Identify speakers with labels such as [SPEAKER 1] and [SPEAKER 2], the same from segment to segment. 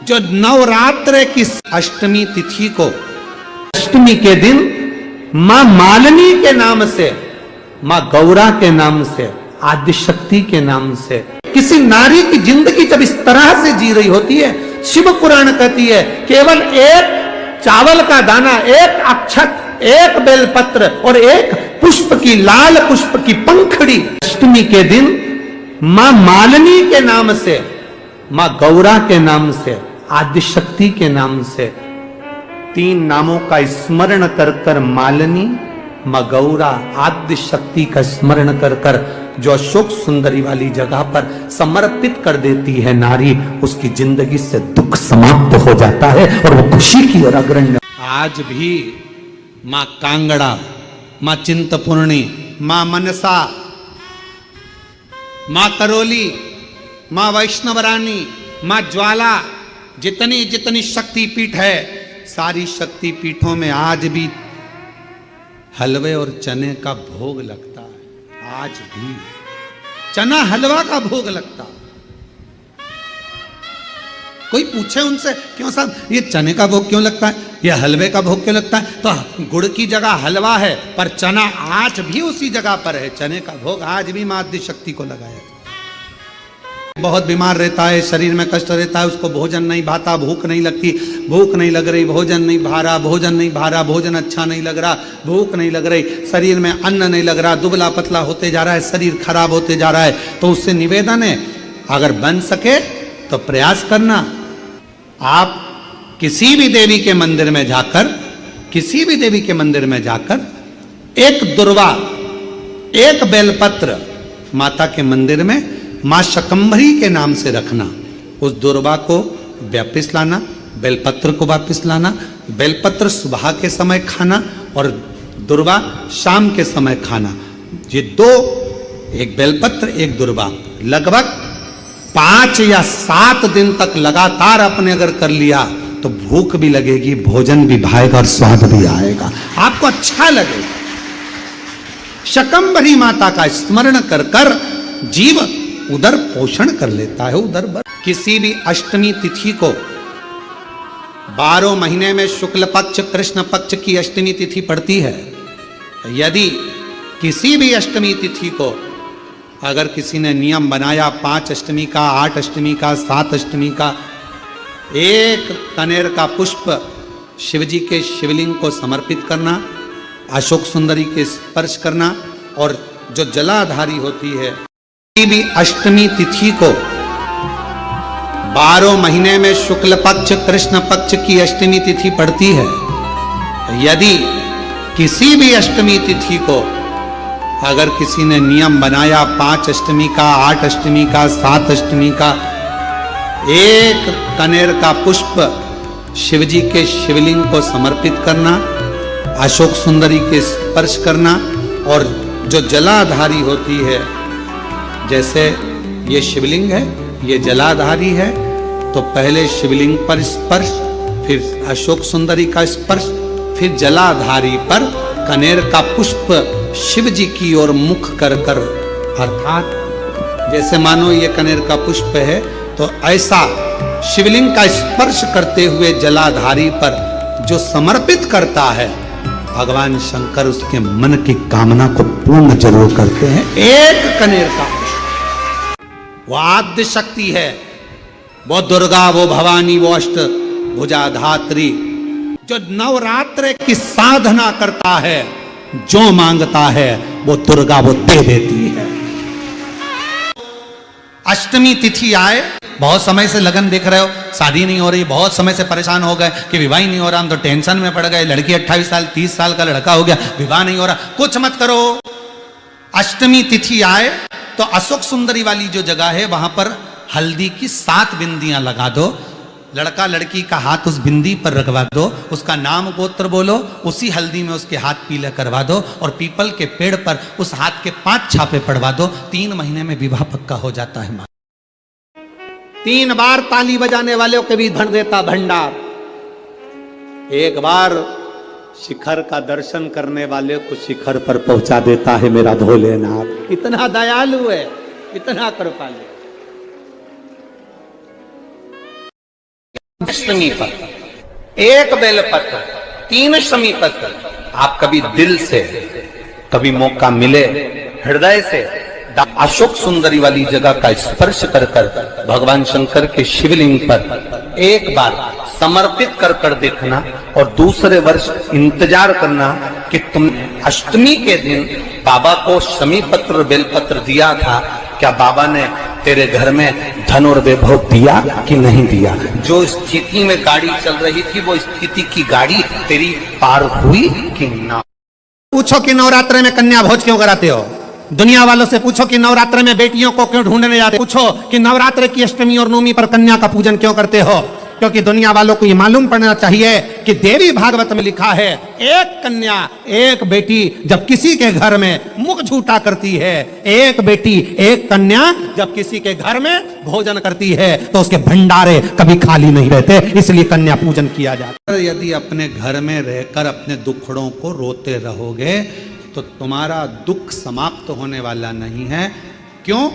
[SPEAKER 1] जो नवरात्र की अष्टमी तिथि को, अष्टमी के दिन मां मालिनी के नाम से, मां गौरा के नाम से, आदिशक्ति के नाम से किसी नारी की जिंदगी जब इस तरह से जी रही होती है, शिव पुराण कहती है केवल एक चावल का दाना, एक अक्षत, एक बेलपत्र और एक पुष्प की, लाल पुष्प की पंखड़ी, अष्टमी के दिन मां मालिनी के नाम से, मां गौरा के नाम से, आदिशक्ति के नाम से, तीन नामों का स्मरण कर कर मालिनी, मां गौरा, आदिशक्ति का स्मरण कर कर जो अशोक सुंदरी वाली जगह पर समर्पित कर देती है नारी, उसकी जिंदगी से दुख समाप्त हो जाता है और वो खुशी की ओर अग्रणी। आज भी मां कांगड़ा, मां चिंतपूर्णी, मां मनसा, मां करोली, मां वैष्णवरानी, मां ज्वाला, जितनी जितनी शक्तिपीठ है, सारी शक्तिपीठों में आज भी हलवे और चने का भोग लगता है। आज भी चना हलवा का भोग लगता है। कोई पूछे उनसे, क्यों साहब ये चने का भोग क्यों लगता है, ये हलवे का भोग क्यों लगता है, तो गुड़ की जगह हलवा है, पर चना आज भी उसी जगह पर है। चने का भोग आज भी मां आदिशक्ति को लगाया। बहुत बीमार रहता है, शरीर में कष्ट रहता है, उसको भोजन नहीं भाता, भूख नहीं लगती, भूख नहीं लग रही, भोजन नहीं भा रहा, भोजन नहीं भा रहा, भोजन अच्छा नहीं लग रहा, भूख नहीं लग रही, शरीर में अन्न नहीं लग रहा, दुबला पतला होते जा रहा है, शरीर खराब होते जा रहा है, तो उससे निवेदन है अगर बन सके तो प्रयास करना। आप किसी भी देवी के मंदिर में जाकर, किसी भी देवी के मंदिर में जाकर एक दुर्वा, एक बेलपत्र माता के मंदिर में मां शकंभरी के नाम से रखना। उस दुर्वा को वापिस लाना, बेलपत्र को वापिस लाना। बेलपत्र सुबह के समय खाना और दुर्वा शाम के समय खाना। ये दो, एक बेलपत्र एक दुर्वा, लगभग 5 या 7 दिन तक लगातार आपने अगर कर लिया तो भूख भी लगेगी, भोजन भी भाएगा और स्वाद भी आएगा, आपको अच्छा लगेगा। शकंभरी माता का स्मरण कर कर जीव उदर पोषण कर लेता है। उदर किसी भी अष्टमी तिथि को 12 महीने में शुक्ल पक्ष कृष्ण पक्ष की अष्टमी तिथि पड़ती है। यदि किसी भी अष्टमी तिथि को अगर किसी ने नियम बनाया 5 अष्टमी का, 8 अष्टमी का, 7 अष्टमी का, एक कनेर का पुष्प शिवजी के शिवलिंग को समर्पित करना, अशोक सुंदरी के स्पर्श करना, और जो जलाधारी होती है, किसी भी अष्टमी तिथि को 12 महीने में शुक्ल पक्ष कृष्ण पक्ष की अष्टमी तिथि पड़ती है। यदि किसी भी अष्टमी तिथि को अगर किसी ने नियम बनाया 5 अष्टमी का, 8 अष्टमी का, 7 अष्टमी का, एक कनेर का पुष्प शिवजी के शिवलिंग को समर्पित करना, अशोक सुंदरी के स्पर्श करना, और जो जलाधारी होती है, जैसे ये शिवलिंग है, ये जलाधारी है, तो पहले शिवलिंग पर स्पर्श, फिर अशोक सुंदरी का स्पर्श, फिर जलाधारी पर कनेर का पुष्प शिव जी की ओर मुख कर कर, अर्थात जैसे मानो ये कनेर का पुष्प है तो ऐसा शिवलिंग का स्पर्श करते हुए जलाधारी पर जो समर्पित करता है, भगवान शंकर उसके मन की कामना को पूर्ण जरूर करते हैं। एक कनेर का पुष्प, वो आद्य शक्ति है, वो दुर्गा, वो भवानी, वो अष्ट भुजाधात्री, जो नवरात्र की साधना करता है, जो मांगता है वो दुर्गा वो दे देती है। अष्टमी तिथि आए, बहुत समय से लगन देख रहे हो, शादी नहीं हो रही, बहुत समय से परेशान हो गए कि विवाह ही नहीं हो रहा, हम तो टेंशन में पड़ गए, लड़की 28 साल 30 साल का लड़का हो गया, विवाह नहीं हो रहा, कुछ मत करो। अष्टमी तिथि आए तो अशोक सुंदरी वाली जो जगह है वहां पर हल्दी की 7 बिंदियां लगा दो, लड़का लड़की का हाथ उस बिंदी पर रखवा दो, उसका नाम गोत्र बोलो, उसी हल्दी में उसके हाथ पीले करवा दो, और पीपल के पेड़ पर उस हाथ के 5 छापे पड़वा दो। 3 महीने में विवाह पक्का हो जाता है। 3 बार ताली बजाने वालों के भी भर देता भंडार। एक बार शिखर का दर्शन करने वाले को शिखर पर पहुंचा देता है मेरा भोलेनाथ। इतना दयालु है, इतना कृपालु। अष्टमी पर एक बेलपत्र, 3 अष्टमी पत्र। आप कभी दिल से, कभी मौका मिले हृदय से अशोक सुंदरी वाली जगह का स्पर्श कर कर भगवान शंकर के शिवलिंग पर एक बार समर्पित कर कर देखना, और दूसरे वर्ष इंतजार करना कि तुमने अष्टमी के दिन बाबा को शमी पत्र बेलपत्र दिया था, क्या बाबा ने तेरे घर में धन और वैभव दिया कि नहीं दिया। जो स्थिति में गाड़ी चल रही थी वो स्थिति की गाड़ी तेरी पार हुई कि ना।
[SPEAKER 2] पूछो कि नवरात्र में कन्या भोज क्यों कराते हो। दुनिया वालों से पूछो कि नवरात्र में बेटियों को क्यों ढूंढने जाते हो। पूछो कि नवरात्र की अष्टमी और नवमी पर कन्या का पूजन क्यों करते हो। क्योंकि दुनिया वालों को ये मालूम पड़ना चाहिए कि देवी भागवत में लिखा है, एक कन्या एक बेटी जब किसी के घर में मुख झूठा करती है, एक बेटी एक कन्या जब किसी के घर में भोजन करती है तो उसके भंडारे कभी खाली नहीं रहते, इसलिए कन्या पूजन किया जाता है।
[SPEAKER 1] यदि अपने घर में रहकर अपने दुखड़ों को रोते रहोगे तो तुम्हारा दुख समाप्त होने वाला नहीं है। क्यों?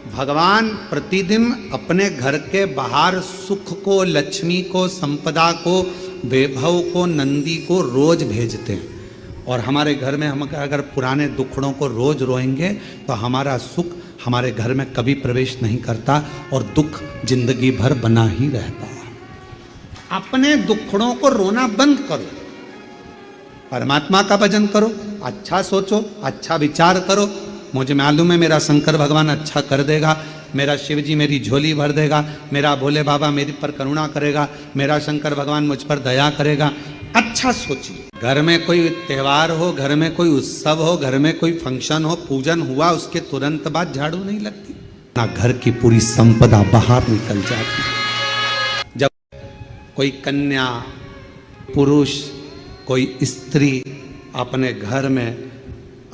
[SPEAKER 1] भगवान प्रतिदिन अपने घर के बाहर सुख को, लक्ष्मी को, संपदा को, वैभव को, नंदी को रोज भेजते हैं। और हमारे घर में हम अगर पुराने दुखड़ों को रोज रोएंगे तो हमारा सुख हमारे घर में कभी प्रवेश नहीं करता और दुख जिंदगी भर बना ही रहता है। अपने दुखड़ों को रोना बंद करो, परमात्मा का भजन करो, अच्छा सोचो, अच्छा विचार करो। मुझे मालूम है मेरा शंकर भगवान अच्छा कर देगा, मेरा शिव जी मेरी झोली भर देगा, मेरा भोले बाबा मेरे पर करुणा करेगा, मेरा शंकर भगवान मुझ पर दया करेगा। अच्छा सोचिए। घर में कोई त्योहार हो, घर में कोई उत्सव हो, घर में कोई फंक्शन हो, पूजन हुआ, उसके तुरंत बाद झाड़ू नहीं लगती ना, घर की पूरी संपदा बाहर निकल जाती। जब कोई कन्या, पुरुष, कोई स्त्री अपने घर में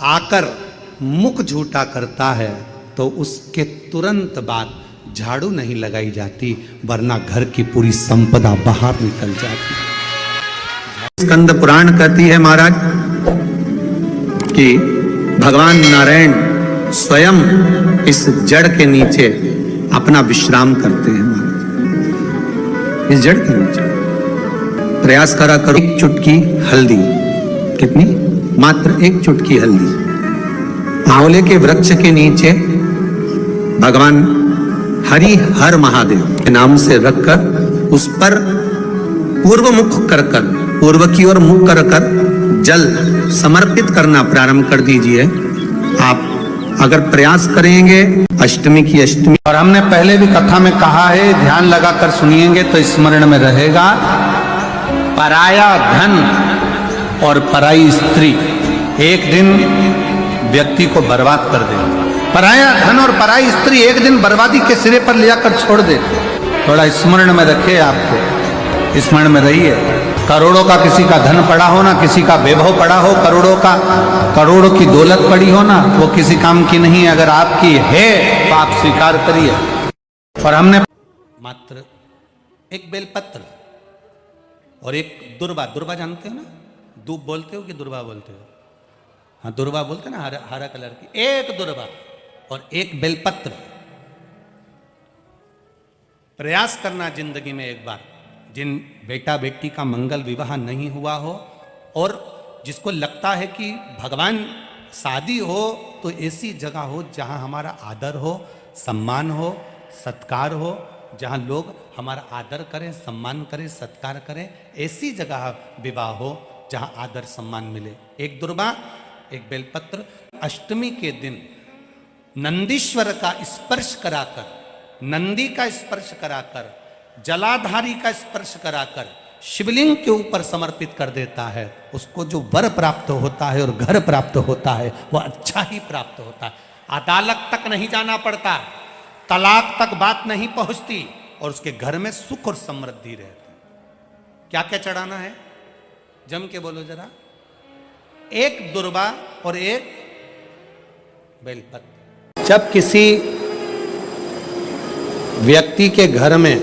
[SPEAKER 1] आकर मुख झूठा करता है तो उसके तुरंत बाद झाड़ू नहीं लगाई जाती, वरना घर की पूरी संपदा बाहर निकल जाती। स्कंद पुराण कहती है महाराज कि भगवान नारायण स्वयं इस जड़ के नीचे अपना विश्राम करते हैं। महाराज इस जड़ के नीचे प्रयास करा करो। एक चुटकी हल्दी, कितनी? मात्र एक चुटकी हल्दी आंवले के वृक्ष के नीचे भगवान हरि हर महादेव के नाम से रखकर उस पर पूर्व मुख कर कर, पूर्व की ओर मुख कर कर जल समर्पित करना प्रारंभ कर दीजिए। आप अगर प्रयास करेंगे अष्टमी की अष्टमी, और हमने पहले भी कथा में कहा है, ध्यान लगाकर सुनिएंगे तो स्मरण में रहेगा, पराया धन और पराई स्त्री एक दिन व्यक्ति को बर्बाद कर दे। पराया धन और पराई स्त्री एक दिन बर्बादी के सिरे पर ले जाकर छोड़ दे। थोड़ा स्मरण में रखे, आपको स्मरण में रहिए। करोड़ों का किसी का धन पड़ा हो ना, किसी का वैभव पड़ा हो, करोड़ों की दौलत पड़ी हो ना, वो किसी काम की नहीं। अगर आपकी है तो आप स्वीकार करिए। और हमने मात्र एक बेलपत्र और एक दुर्वा, दुर्वा जानते हो ना, दूब बोलते हो कि दुर्वा बोलते हो? हाँ, दुर्वा बोलते ना, हरा कलर की। एक दुर्वा और एक बेलपत्र। प्रयास करना जिंदगी में एक बार, जिन बेटा बेटी का मंगल विवाह नहीं हुआ हो और जिसको लगता है कि भगवान शादी हो तो ऐसी जगह हो जहां हमारा आदर हो, सम्मान हो, सत्कार हो, जहां लोग हमारा आदर करें, सम्मान करें, सत्कार करें, ऐसी जगह विवाह हो जहां आदर सम्मान मिले। एक दुर्वा, एक बेलपत्र। अष्टमी के दिन नंदीश्वर का स्पर्श कराकर, नंदी का स्पर्श कराकर, जलाधारी का स्पर्श कराकर शिवलिंग के ऊपर समर्पित कर देता है, उसको जो वर प्राप्त होता है और घर प्राप्त होता है वो अच्छा ही प्राप्त होता है। अदालत तक नहीं जाना पड़ता, तलाक तक बात नहीं पहुंचती और उसके घर में सुख और समृद्धि रहती। क्या क्या चढ़ाना है? जम के बोलो जरा। एक दुर्वा और एक बेलपत्र। जब किसी व्यक्ति के घर में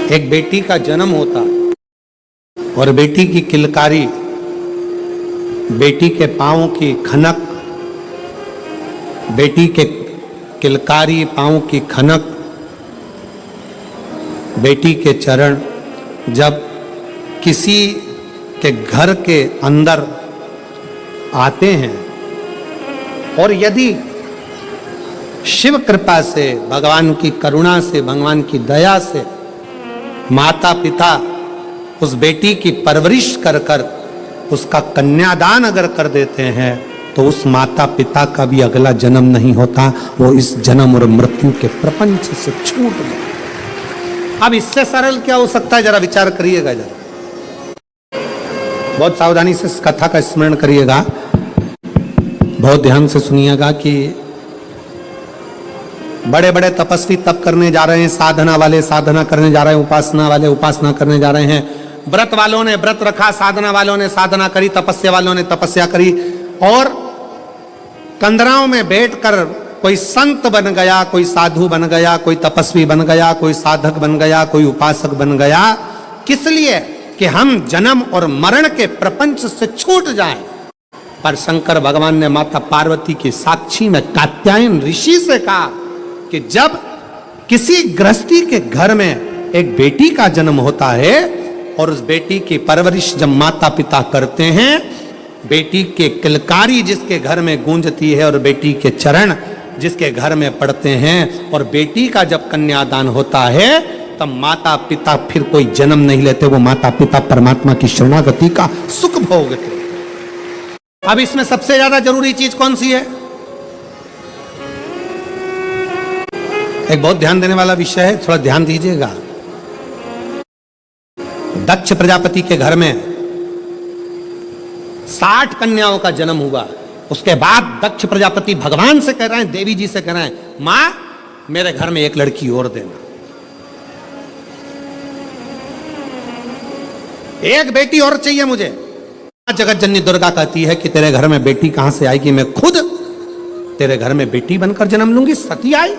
[SPEAKER 1] एक बेटी का जन्म होता और बेटी की किलकारी, बेटी के पांव की खनक, बेटी के किलकारी, पांव की खनक, बेटी के चरण जब किसी के घर के अंदर आते हैं और यदि शिव कृपा से, भगवान की करुणा से, भगवान की दया से माता पिता उस बेटी की परवरिश कर कर उसका कन्यादान अगर कर देते हैं तो उस माता पिता का भी अगला जन्म नहीं होता, वो इस जन्म और मृत्यु के प्रपंच से छूट गए। अब इससे सरल क्या हो सकता है, जरा विचार करिएगा, जरा बहुत सावधानी से इस कथा का स्मरण करिएगा, बहुत ध्यान से सुनिएगा कि बड़े बड़े तपस्वी तप करने जा रहे हैं, साधना वाले साधना करने जा रहे हैं, उपासना वाले उपासना करने जा रहे हैं, व्रत वालों ने व्रत रखा, साधना वालों ने साधना करी, तपस्या वालों ने तपस्या करी, और कंदराओं में बैठकर कोई संत बन गया, कोई साधु बन गया, कोई तपस्वी बन गया, कोई साधक बन गया, कोई उपासक बन गया। किस लिए? कि हम जन्म और मरण के प्रपंच से छूट जाएं। पर शंकर भगवान ने माता पार्वती की साक्षी में कात्यायन ऋषि से कहा कि जब किसी गृहस्थी के घर में एक बेटी का जन्म होता है और उस बेटी की परवरिश जब माता पिता करते हैं, बेटी के किलकारी जिसके घर में गूंजती है और बेटी के चरण जिसके घर में पड़ते हैं, और बेटी का जब कन्यादान होता है तब माता पिता फिर कोई जन्म नहीं लेते, वो माता पिता परमात्मा की शरणागति का सुख भोगते। अब इसमें सबसे ज्यादा जरूरी चीज कौन सी है? एक बहुत ध्यान देने वाला विषय है, थोड़ा ध्यान दीजिएगा। दक्ष प्रजापति के घर में 60 कन्याओं का जन्म हुआ। उसके बाद दक्ष प्रजापति भगवान से कह रहे हैं, देवी जी से कह रहे हैं, मां मेरे घर में एक लड़की और देना, एक बेटी और चाहिए मुझे। जगत जननी दुर्गा कहती है कि तेरे घर में बेटी कहां से आएगी, मैं खुद तेरे घर में बेटी बनकर जन्म लूंगी। सती आई।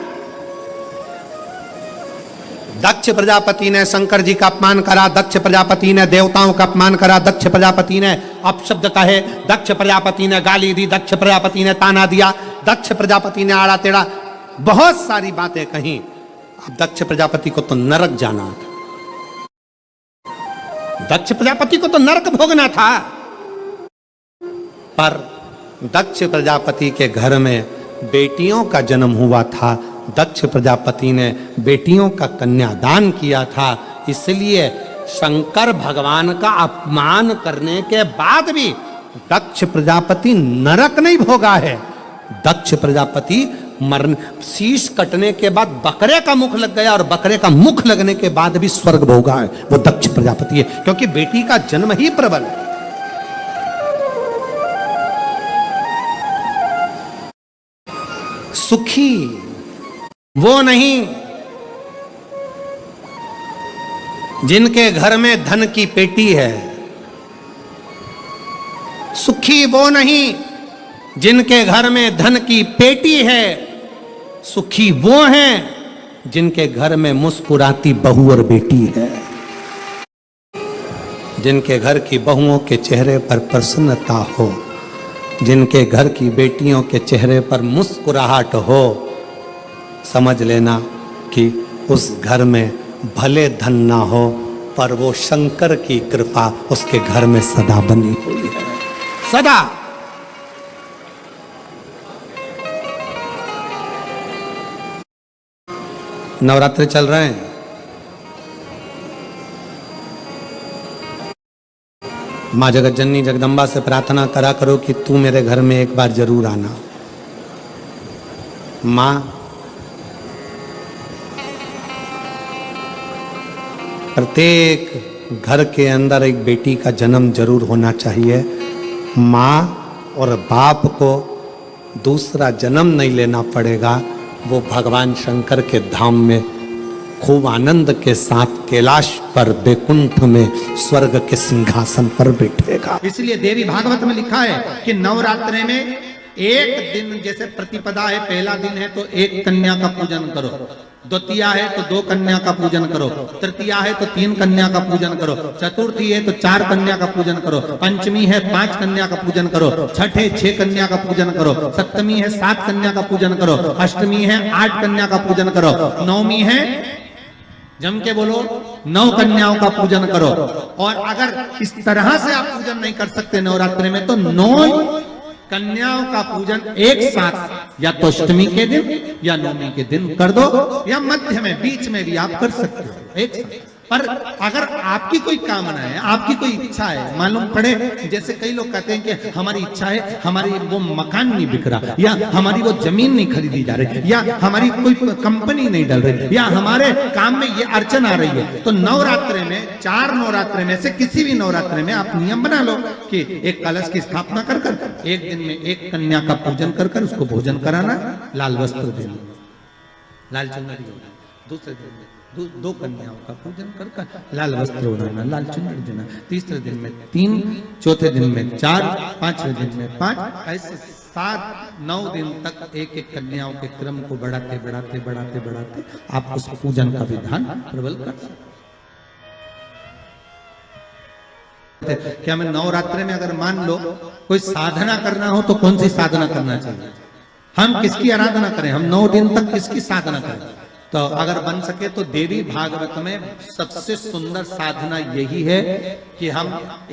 [SPEAKER 1] दक्ष प्रजापति ने शंकर जी का अपमान करा, दक्ष प्रजापति ने देवताओं का अपमान करा, दक्ष प्रजापति ने अपशब्द कहे, दक्ष प्रजापति ने गाली दी, दक्ष प्रजापति ने ताना दिया, दक्ष प्रजापति ने आड़ा टेढ़ा बहुत सारी बातें कही। अब दक्ष प्रजापति को तो नरक जाना था, दक्ष प्रजापति को तो नरक भोगना था। पर दक्ष प्रजापति के घर में बेटियों का जन्म हुआ था, दक्ष प्रजापति ने बेटियों का कन्यादान किया था, इसलिए शंकर भगवान का अपमान करने के बाद भी दक्ष प्रजापति नरक नहीं भोगा है। दक्ष प्रजापति मरण, शीश कटने के बाद बकरे का मुख लग गया और बकरे का मुख लगने के बाद भी स्वर्ग भोगा है, वो दक्ष प्रजापति है, क्योंकि बेटी का जन्म ही प्रबल है। सुखी वो नहीं जिनके घर में धन की पेटी है, सुखी वो नहीं जिनके घर में धन की पेटी है, सुखी वो हैं जिनके घर में मुस्कुराती बहू और बेटी है, जिनके घर की बहुओं के चेहरे पर प्रसन्नता हो, जिनके घर की बेटियों के चेहरे पर मुस्कुराहट हो। समझ लेना कि उस घर में भले धन ना हो पर वो शंकर की कृपा उसके घर में सदा बनी हुई है, सदा। नवरात्रि चल रहे हैं, माँ जगत जननी जगदम्बा से प्रार्थना करा करो कि तू मेरे घर में एक बार जरूर आना। माँ प्रत्येक घर के अंदर एक बेटी का जन्म जरूर होना चाहिए। माँ और बाप को दूसरा जन्म नहीं लेना पड़ेगा, वो भगवान शंकर के धाम में खूब आनंद के साथ कैलाश पर बैकुंठ में स्वर्ग के सिंहासन पर बैठेगा।
[SPEAKER 2] इसलिए देवी भागवत में लिखा है कि नवरात्रि में एक दिन, जैसे प्रतिपदा है पहला दिन है तो एक कन्या का पूजन करो,
[SPEAKER 1] द्वितीया है तो 2 कन्या का पूजन करो, तृतीया है तो 3 कन्या का पूजन करो, चतुर्थी है तो 4 कन्या का पूजन करो, पंचमी है 5 कन्या का पूजन करो, छठ है 6 कन्या का पूजन करो, सप्तमी है 7 कन्या का पूजन करो, अष्टमी है 8 कन्या का पूजन करो, नवमी है जम के बोलो 9 कन्याओं का पूजन करो। और अगर इस तरह से आप पूजन नहीं कर सकते नवरात्रि में तो 9 कन्याओं का पूजन एक साथ या तो अष्टमी के दिन या नवमी के दिन कर दो, या मध्य में बीच में भी आप कर सकते हो एक साथ। पर अगर आपकी कोई कामना है, आपकी कोई इच्छा है, मालूम पड़े, जैसे कई लोग कहते हैं कि हमारी इच्छा है, हमारी वो मकान नहीं बिक रहा, या हमारी वो जमीन नहीं खरीदी जा रही, या हमारी कोई कंपनी नहीं डल रही, या हमारे काम में ये अड़चन आ रही है, तो नवरात्रि में 4 नवरात्रि में से किसी भी नवरात्रि में आप नियम बना लो कि एक कलश की स्थापना कर कर एक दिन में 1 कन्या का पूजन कर कर उसको भोजन कराना, लाल वस्त्र देना, लाल चुनरी देना, दूसरे दिन में 2 कन्याओं का पूजन कर कर लाल वस्त्र ओढ़ाना, लाल चुनरी देना, तीसरे दिन में 3, चौथे दिन में 4, 5वें दिन में 5, ऐसे 7-9 दिन तक एक एक कन्याओं के क्रम को बढ़ाते बढ़ाते बढ़ाते बढ़ाते आप उस पूजन का विधान प्रबल कर सकते। क्या मैं नवरात्रि में अगर मान लो कोई साधना करना हो तो कौन सी साधना करना चाहिए? हम किसकी आराधना करें? हम 9 दिन तक किसकी साधना करें? तो अगर बन सके तो देवी भागवत में सबसे सुंदर साधना यही है कि हम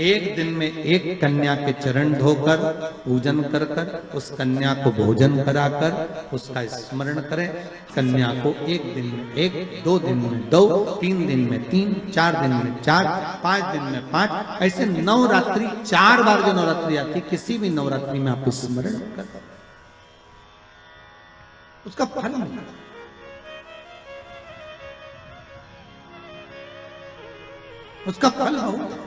[SPEAKER 1] एक दिन में 1 कन्या के चरण धोकर पूजन कर कर उस कन्या को भोजन कराकर उसका स्मरण करें। कन्या को 1 दिन में 1, 2 दिन में 2, 3 दिन में 3, 4 दिन में 4, 5 दिन में 5, ऐसे नवरात्रि 4 बार जो नवरात्रि आती, किसी भी नवरात्रि में आप स्मरण कर उसका फल मिलेगा। उसका फल होगा।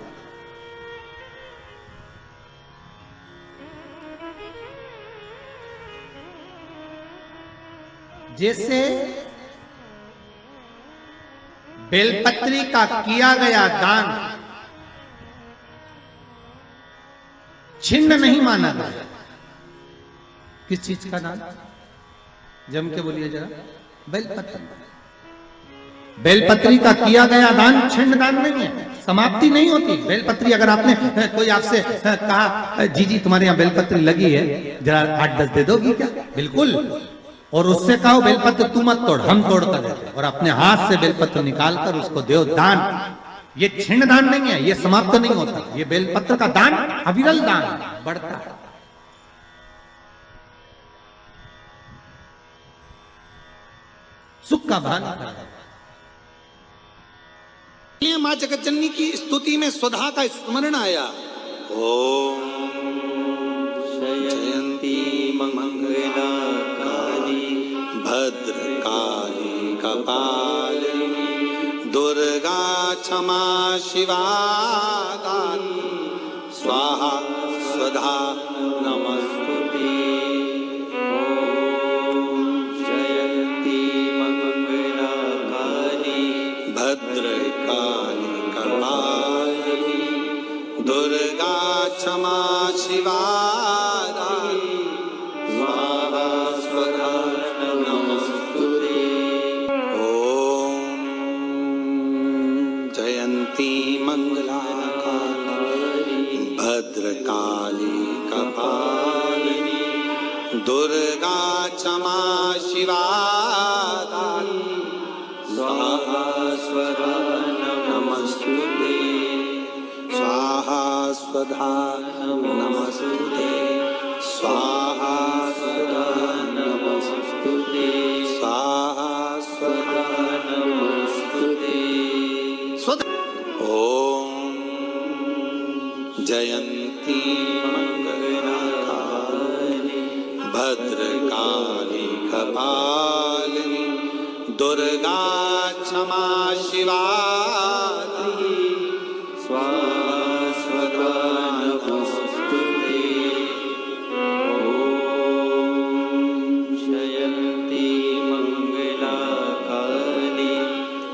[SPEAKER 1] जैसे बेलपत्री का किया गया दान छिन्न नहीं माना गया। किस चीज का दान? जम के बोलिए जरा। बेलपत्री। बेलपत्री का किया गया दान छिन्न दान नहीं है, समाप्ति नहीं होती। बेलपत्री अगर आपने कोई आपसे कहा जी जी तुम्हारे यहाँ बेलपत्री लगी है, जरा 8-10 दे दोगी क्या? बिल्कुल। और उससे कहो बेलपत्र तू मत तोड़, हम तोड़ कर देते, और अपने हाथ से बेलपत्र निकाल कर उसको दो दान। ये छिन्न दान नहीं है, ये समाप्त नहीं होता। ये बेलपत्र का दान अविरल दान बढ़ता है। सुख का भान करता है। मां जगतजननी की स्तुति में स्वधा का स्मरण आया।
[SPEAKER 3] ओम जयंती मंगला काली भद्रकाली कपालिनी दुर्गा क्षमा शिवा दानी स्वाहा स्वधा नमस्तुते। ओम जयंती मंगला काली भद्रकाली कपालिनी दुर्गा क्षमा शिवा दानी स्वाहा स्वधा नमस्तुते। ओम जयंती मंगला काली भद्रकाली कपालिनी दुर्गा क्षमा शिवा दानी स्वाहा स्वधा नमस्तुते। स्वाहा स्वधा नमस्तुते। स्वाहा स्वधा नमस्तुते। स्वाहा स्वधा नमस्तुते। ओम जयंती मंगला काली भद्रकाली कपालिनी दुर्गा क्षमा शिवा दानी स्वाहा स्वधा नमस्तुते। ओम जयंती मंगला काली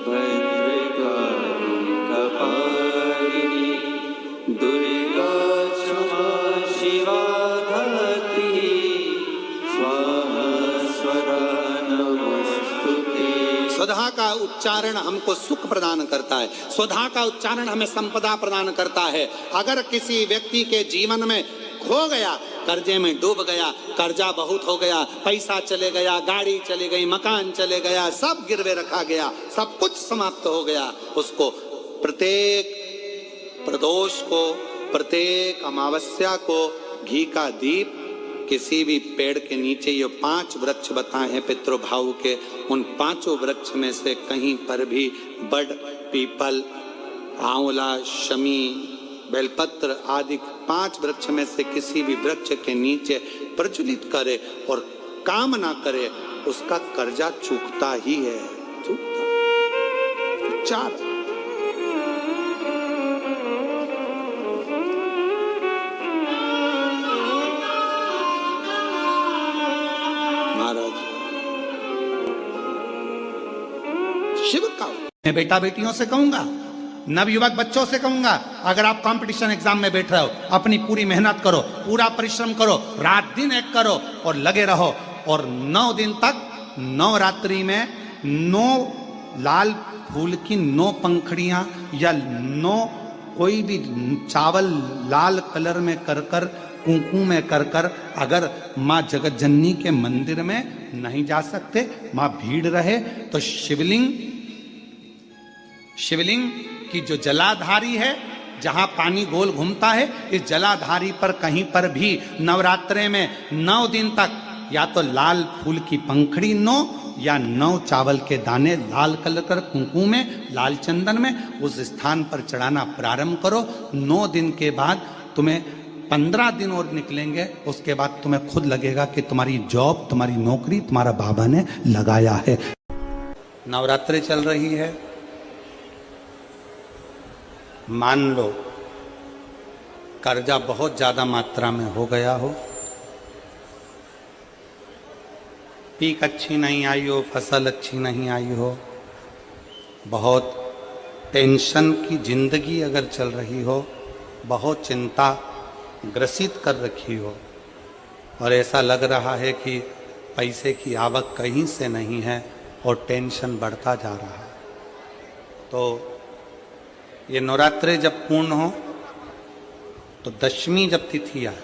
[SPEAKER 3] भद्रकाली कपालिनी दुर्गा क्षमा शिवा दानी स्वाहा स्वधा नमस्तुते।
[SPEAKER 1] स्वधा का उच्चारण हमको सुख प्रदान करता है, स्वधा का उच्चारण हमें संपदा प्रदान करता है। अगर किसी व्यक्ति के जीवन में खो गया, कर्जे में डूब गया, कर्जा बहुत हो गया, पैसा चले गया, गाड़ी चली गई, मकान चले गया, सब गिरवे रखा गया, सब कुछ समाप्त हो गया, उसको प्रत्येक प्रदोष को, प्रत्येक अमावस्या को घी का दीप किसी भी पेड़ के नीचे, ये 5 वृक्ष बताए हैं पितृभाव के, उन 5 वृक्ष में से कहीं पर भी बड़, पीपल, आंवला, शमी, बेलपत्र आदि 5 वृक्ष में से किसी भी वृक्ष के नीचे प्रज्वलित करे और काम ना करे, उसका कर्जा चूकता ही है, चूकता। 4 शिव का मैं बेटा बेटियों से कहूंगा, नवयुवक बच्चों से कहूंगा, अगर आप कंपटीशन एग्जाम में बैठ रहे हो, अपनी पूरी मेहनत करो, पूरा परिश्रम करो, रात दिन एक करो और लगे रहो, और 9 दिन तक नवरात्रि में 9 लाल फूल की 9 पंखड़ियां या 9 कोई भी चावल लाल कलर में कर कर, कुंकू में कर कर, अगर माँ जगत जननी के मंदिर में नहीं जा सकते, माँ भीड़ रहे, तो शिवलिंग की जो जलाधारी है, जहां पानी गोल घूमता है, इस जलाधारी पर कहीं पर भी नवरात्रे में 9 दिन तक या तो लाल फूल की पंखड़ी 9 या 9 चावल के दाने लाल कलर कर कुंकू में, लाल चंदन में उस स्थान पर चढ़ाना प्रारंभ करो। 9 दिन के बाद तुम्हें 15 दिन और निकलेंगे, उसके बाद तुम्हें खुद लगेगा कि तुम्हारी जॉब, तुम्हारी नौकरी तुम्हारा बाबा ने लगाया है। नवरात्रि चल रही है, मान लो कर्जा बहुत ज्यादा मात्रा में हो गया हो, पीक अच्छी नहीं आई हो, फसल अच्छी नहीं आई हो, बहुत टेंशन की जिंदगी अगर चल रही हो, बहुत चिंता ग्रसित कर रखी हो, और ऐसा लग रहा है कि पैसे की आवक कहीं से नहीं है और टेंशन बढ़ता जा रहा है, तो ये नवरात्रे जब पूर्ण हो तो दशमी जब तिथि आए,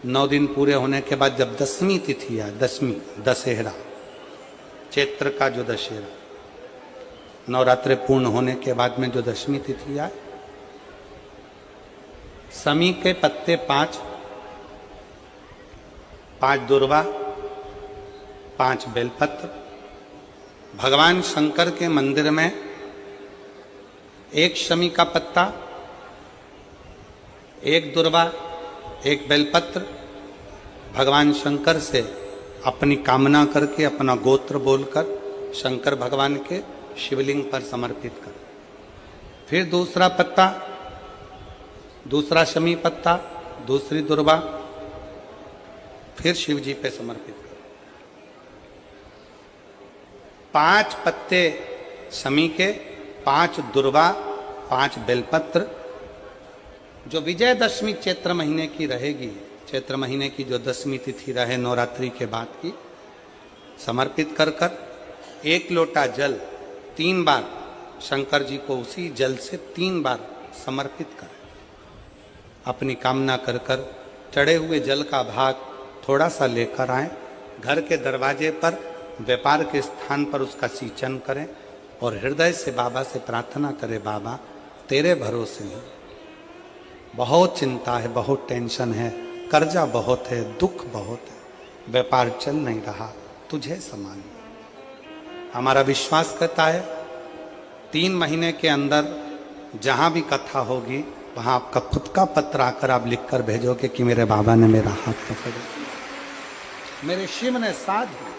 [SPEAKER 1] 9 दिन पूरे होने के बाद जब 10वीं तिथि आए, 10वीं दशहरा, चैत्र का जो दशहरा, नवरात्रे पूर्ण होने के बाद में जो 10वीं तिथि आए, समी के पत्ते 5 दुर्वा, 5 बेलपत्र, भगवान शंकर के मंदिर में 1 शमी का पत्ता, 1 दुर्वा, 1 बेलपत्र, भगवान शंकर से अपनी कामना करके, अपना गोत्र बोलकर शंकर भगवान के शिवलिंग पर समर्पित कर। फिर दूसरा पत्ता, दूसरा शमी पत्ता, दूसरी दुर्वा, फिर शिव जी पे समर्पित कर। 5 पत्ते शमी के, 5 दुर्वा, 5 बेलपत्र, जो विजयदशमी चैत्र महीने की रहेगी, चैत्र महीने की जो 10वीं तिथि रहे नवरात्रि के बाद की, समर्पित कर कर 1 लोटा जल 3 बार शंकर जी को उसी जल से 3 बार समर्पित करें। अपनी कामना कर कर चढ़े हुए जल का भाग थोड़ा सा लेकर आए, घर के दरवाजे पर, व्यापार के स्थान पर उसका सिंचन करें और हृदय से बाबा से प्रार्थना करें, बाबा तेरे भरोसे हूँ, बहुत चिंता है, बहुत टेंशन है, कर्जा बहुत है, दुख बहुत है, व्यापार चल नहीं रहा, तुझे समान। हमारा विश्वास करता है 3 महीने के अंदर जहाँ भी कथा होगी वहाँ आपका खुद का पत्र आकर आप लिख कर भेजोगे कि मेरे बाबा ने मेरा हाथ पकड़ लिया, मेरे शिव ने साथ दिया।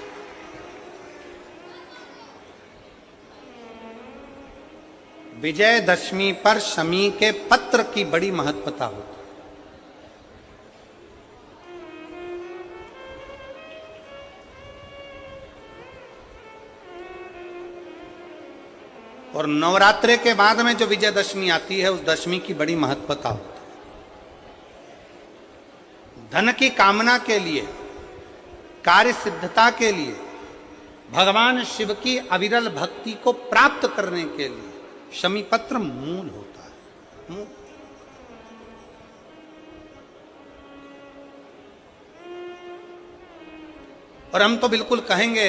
[SPEAKER 1] विजयदशमी पर शमी के पत्र की बड़ी महत्वता होती है। और नवरात्रे के बाद में जो विजयदशमी आती है, उस दशमी की बड़ी महत्वता होती है। धन की कामना के लिए, कार्य सिद्धता के लिए, भगवान शिव की अविरल भक्ति को प्राप्त करने के लिए शमी पत्र मूल होता है। मूल। और हम तो बिल्कुल कहेंगे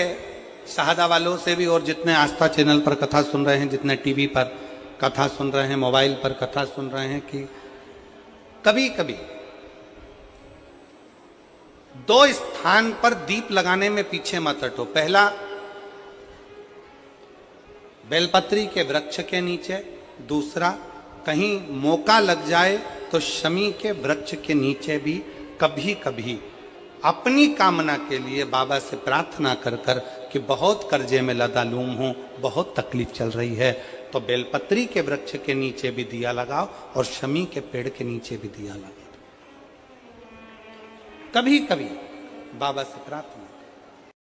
[SPEAKER 1] शहादा वालों से भी, और जितने आस्था चैनल पर कथा सुन रहे हैं, जितने टीवी पर कथा सुन रहे हैं, मोबाइल पर कथा सुन रहे हैं, कि कभी कभी दो स्थान पर दीप लगाने में पीछे मत हटो। पहला, बेलपत्री के वृक्ष के नीचे। दूसरा, कहीं मौका लग जाए तो शमी के वृक्ष के नीचे भी कभी कभी अपनी कामना के लिए बाबा से प्रार्थना कर कर कि बहुत कर्जे में लदालूम हूं, बहुत तकलीफ चल रही है, तो बेलपत्री के वृक्ष के नीचे भी दिया लगाओ और शमी के पेड़ के नीचे भी दिया लगाओ। कभी कभी बाबा से प्रार्थना।